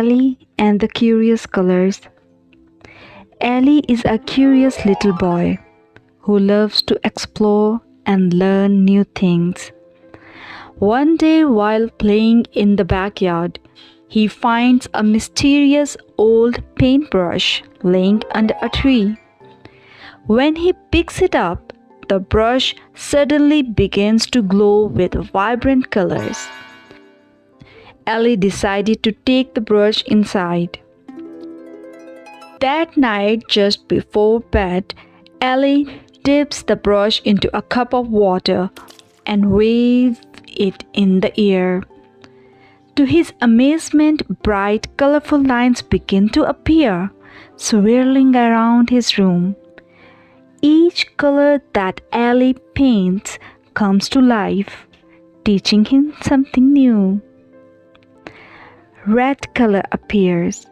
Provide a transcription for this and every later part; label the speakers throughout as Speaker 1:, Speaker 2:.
Speaker 1: Ellie and the Curious Colors. Ellie is a curious little boy who loves to explore and learn new things. One day, while playing in the backyard, he finds a mysterious old paintbrush laying under a tree. When he picks it up, the brush suddenly begins to glow with vibrant colors. Ellie decided to take the brush inside. That night, just before bed, Ellie dips the brush into a cup of water and waves it in the air. To his amazement, bright, colorful lines begin to appear, swirling around his room. Each color that Ellie paints comes to life, teaching him something new. Red color appears.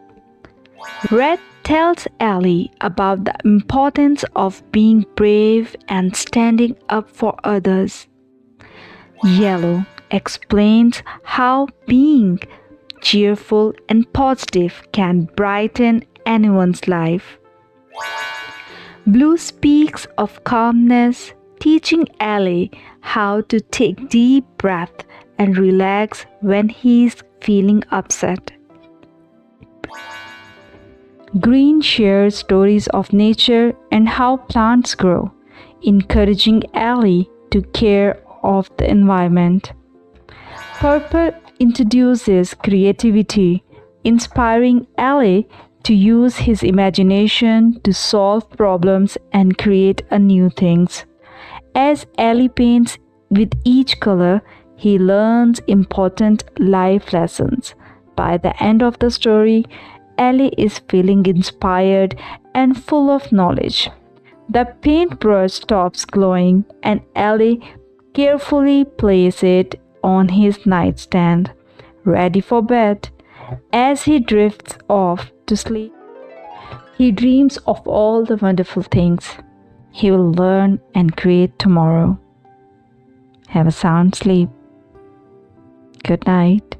Speaker 1: Red tells Ellie about the importance of being brave and standing up for others. Yellow explains how being cheerful and positive can brighten anyone's life. Blue speaks of calmness, teaching Ellie how to take deep breath and relax when he's feeling upset. Green shares stories of nature and how plants grow, encouraging Ellie to care of the environment. Purple introduces creativity, inspiring Ellie to use his imagination to solve problems and create new things. As Ellie paints with each color, he learns important life lessons. By the end of the story, Ellie is feeling inspired and full of knowledge. The paintbrush stops glowing and Ellie carefully places it on his nightstand, ready for bed. As he drifts off to sleep, he dreams of all the wonderful things he will learn and create tomorrow. Have a sound sleep. Good night.